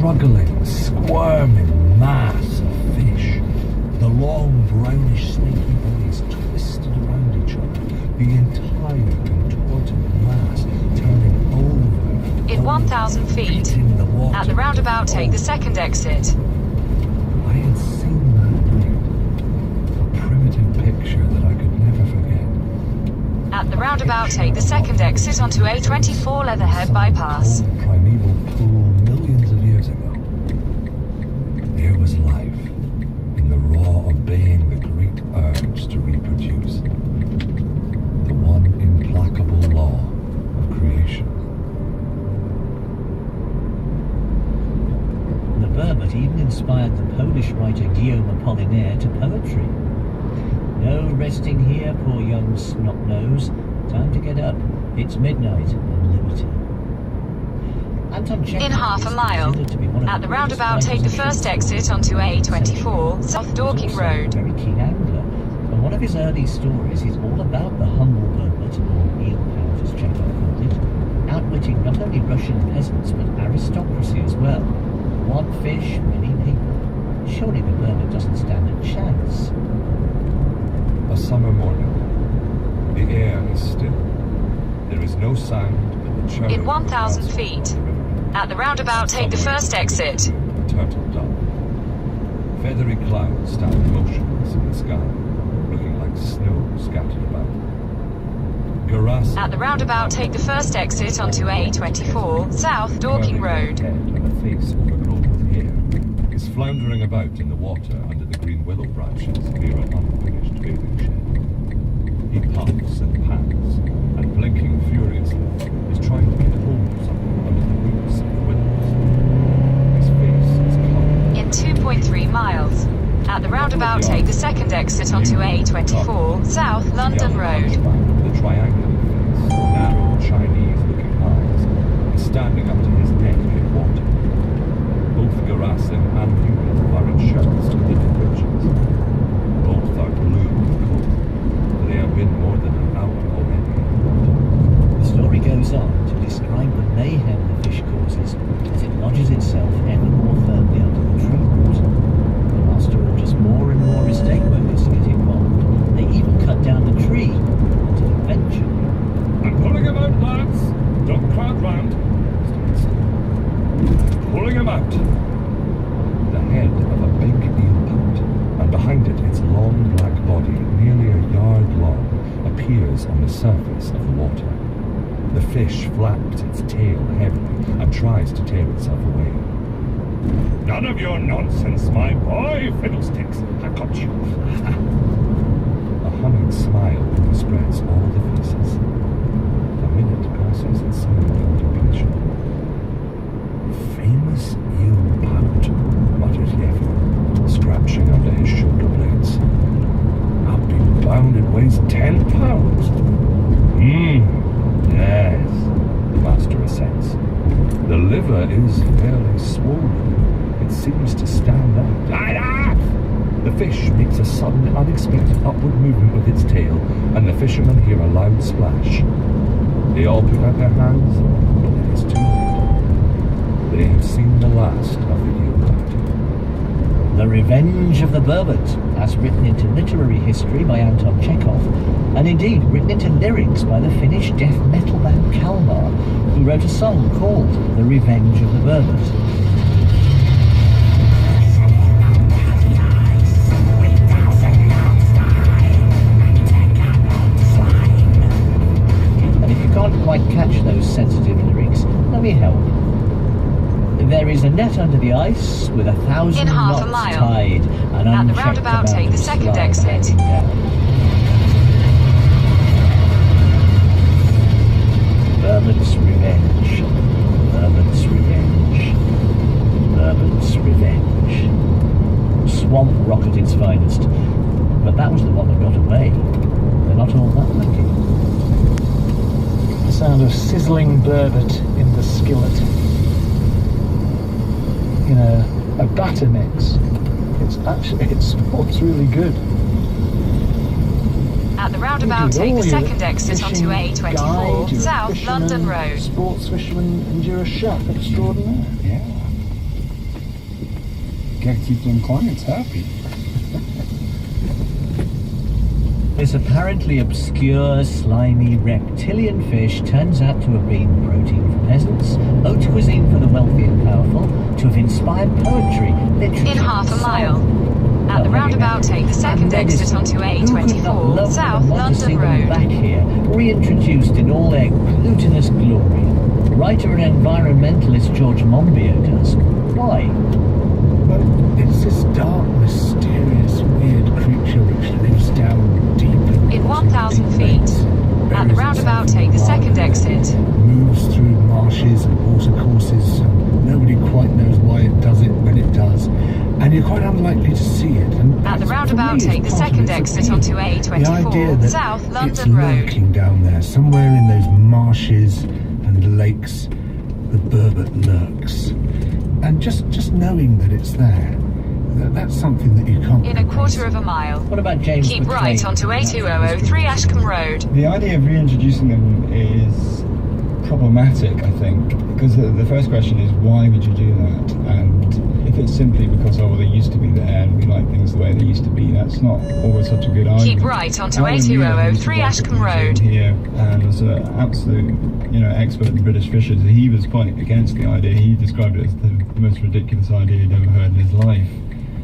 struggling, squirming mass of fish. The long, brownish, snaky bodies twisted around each other. The entire contorted mass turning over. In 1,000 feet, the water. at the roundabout, take the second exit. I had seen that night a primitive picture that I could never forget. At the roundabout, take the second exit onto A24 Leatherhead bypass. Cold primeval pool millions of years ago. There was life in the raw obeying the great urge to reproduce. The one implacable law of creation. The Burbot even inspired the Polish writer Guillaume Apollinaire to poetry. No resting here, poor young snot-nose. Time to get up. It's midnight and liberty. Anton Chekhov In half a mile, at the roundabout, take the first exit onto A24 South Dorking Road. Very keen angler, and one of his early stories is all about the humble Burbot, or eel-pout as Chekhov called it, outwitting not only Russian peasants but aristocracy as well. One fish, many people. Surely the Burbot doesn't stand a chance. A summer morning. The air is still. There is no sound but the churning In 1,000 of the feet, river. at the roundabout, take the first exit. A turtle dove. Feathery clouds stand motionless in the sky, looking like snow scattered about. Garass. At the roundabout, take the first exit onto A24 South Dorking Road. Head and a face overgrown with hair is floundering about in the water under the green willow branches near an unfinished bathing shed. He puffs and pants, and blinking furiously, is trying to get hold of something under the roots of the willows. His face is covered. In 2.3 miles, at the roundabout, take the second exit onto A24 South London Road. The triangular face, narrow Chinese-looking eyes, is standing up to his neck in water. Both Garasim and Newman are in shirts to little breeches. Both are blue and cold. They have been more than an hour already. The story goes on to describe the mayhem the fish causes as it lodges itself ever more firmly under the tree root. And after all, just more and more mistake workers get involved. They even cut down the tree until eventually... I'm pulling him out, lads! Don't crowd round! Pulling him out! The head of a big eel-pout, and behind it its long black body, nearly a yard long, appears on the surface of the water. The fish flaps its tail heavily and tries to tear itself away. None of your nonsense, my boy! Fiddlesticks, I got you! A humming smile overspreads all the faces. A minute passes in silent contemplation. Famous eel-pout, muttered Yevon, scratching under his shoulder blades. I'll be bound it weighs 10 pounds. Yes, the master assents. The liver is fairly swollen. It seems to stand out. The fish makes a sudden, unexpected upward movement with its tail, and the fishermen hear a loud splash. They all put out their hands, but it is too late. They have seen the last of the eel-pout. The Revenge of the Burbot, as written into literary history by Anton Chekhov, and indeed written into lyrics by the Finnish death metal band Kalmar, who wrote a song called The Revenge of the Burbot. And if you can't quite catch those sensitive lyrics, let me help. There is a net under the ice with 1,000 In half a knots mile. tied and At the unchecked roundabout, amount take the of second slime exit. hanging down. Burbot's Revenge. Burbot's Revenge. Burbot's Revenge. Swamp rock at its finest. But that was the one that got away. They're not all that lucky. The sound of sizzling burbot in the skillet. In a batter mix. It smells really good. At the roundabout, take the second exit onto A24 South London Road. Sports fisherman and you're a chef extraordinaire. Yeah. Gotta keep them clients happy. This apparently obscure, slimy reptilian fish turns out to have been protein for peasants, haute cuisine for the wealthy and powerful, to have inspired poetry, literature... In half a mile. At the roundabout, take the second exit onto Who could not A24, love South and want to see London them back Road. here, reintroduced in all their glutinous glory? Writer and environmentalist George Monbiot does. Why? Well, it's this dark, mysterious, weird creature which lives down deep In 1,000 feet. At the roundabout, take the second exit. Moves through marshes and watercourses, and nobody quite knows why it does it when it does. And you're quite unlikely to see it. And At the for roundabout, me, it's take the part of second its exit appeal. onto The idea A24, that South it's London Road. lurking down there, somewhere in those marshes and lakes, the burbot lurks. And just knowing that it's there, that's something that you can't... In a quarter of a mile. What about James Keep McClain? right onto A2003 Ashcombe Road. The idea of reintroducing them is problematic, I think, because the first question is, why would you do that? And if it's simply because, oh, well, they used to be there and we like things the way they used to be, that's not always such a good argument. Keep right onto Alan Mueller, who's A2003 the Ashcombe museum Road. here, and was an absolute, expert in British fishers. He was quite against the idea. He described it as the most ridiculous idea he'd ever heard in his life.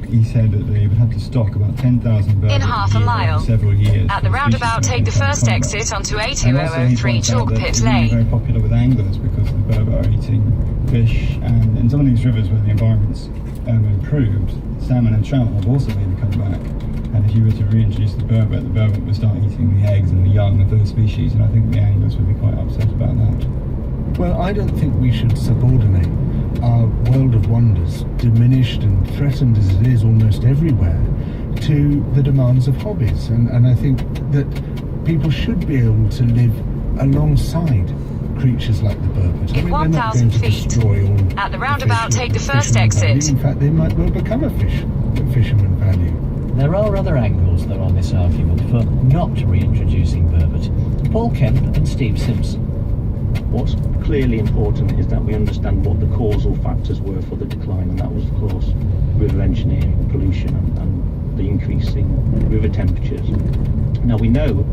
He said that they would have to stock about 10,000 birds In half a mile. over several years. At the roundabout, take the first exit onto And also he A2003 points out that Chalkpit it's really very Lane. popular with anglers because the burbot are eating fish, and in some of these rivers where the environment's improved, salmon and trout have also maybe come back. And if you were to reintroduce the burbot would start eating the eggs and the young of those species, and I think the anglers would be quite upset about that. Well, I don't think we should subordinate our world of wonders, diminished and threatened as it is almost everywhere, to the demands of hobbies. And I think that people should be able to live alongside creatures like the burbot. In they're not 1,000 going to feet. destroy all At the the roundabout, fish take the with first fisherman value. exit. In fact, they might well become a fisherman value. There are other angles, though, on this argument for not reintroducing burbot. Paul Kemp and Steve Simpson. What's clearly important is that we understand what the causal factors were for the decline, and that was, of course, river engineering, pollution, and the increasing river temperatures. Now we know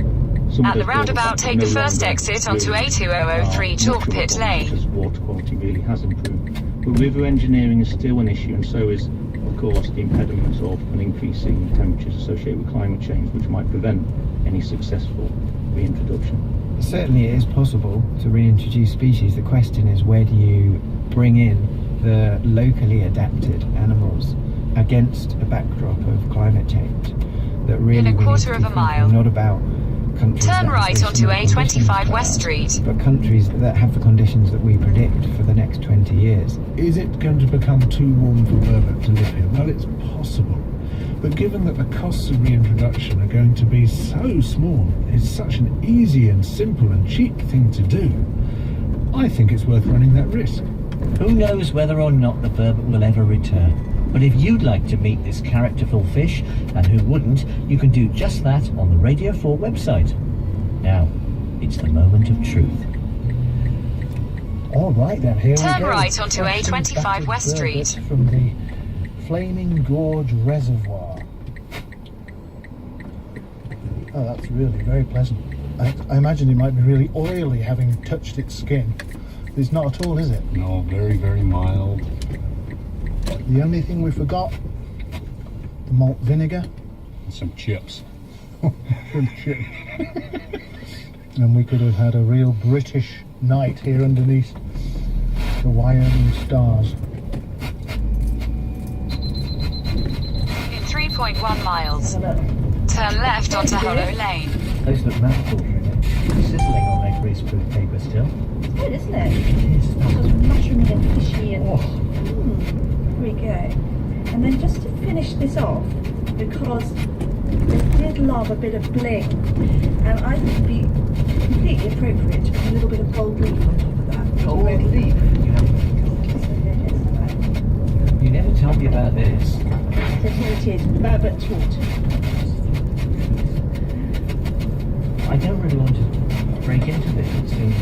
some At of the those causal roundabout, factors take the no first longer exit onto really A2003 are Chalkpit much Lane. because water quality really has improved. But river engineering is still an issue, and so is, of course, the impediments of an increasing temperatures associated with climate change, which might prevent any successful reintroduction. Certainly it is possible to reintroduce species. The question is, where do you bring in the locally adapted animals against a backdrop of climate change that really In a we need quarter to of be a mile. thinking not about countries that Turn have right those onto similar conditions A25 to West ours, Street. but countries that have the conditions that we predict for the next 20 years. Is it going to become too warm for burbot to live here? Well, it's possible. But given that the costs of reintroduction are going to be so small, it's such an easy and simple and cheap thing to do, I think it's worth running that risk. Who knows whether or not the burbot will ever return? But if you'd like to meet this characterful fish, and who wouldn't, you can do just that on the Radio 4 website. Now, it's the moment of truth. All right then, here Turn we go. right onto Fresh and A25 battered West burbot Street. from the Flaming Gorge Reservoir. Oh, that's really very pleasant. I imagine it might be really oily having touched its skin. It's not at all, is it? No, very, very mild. The only thing we forgot, the malt vinegar. And some chips. Some chip. And we could have had a real British night here underneath the Wyoming stars. In 3.1 miles. Turn left onto Hollow Lane. Those look mouthful, sizzling on their greaseproof paper still. It's good, isn't it? It is. It was mushroomy and fishy and Oh. very good. And then just to finish this off, because it did love a bit of bling, and I think it'd be completely appropriate to put a little bit of gold leaf on top of that. Gold leaf? You haven't. So there it is. You never told me about this. So here it is, burbot tort. I don't really want to break into this. It seems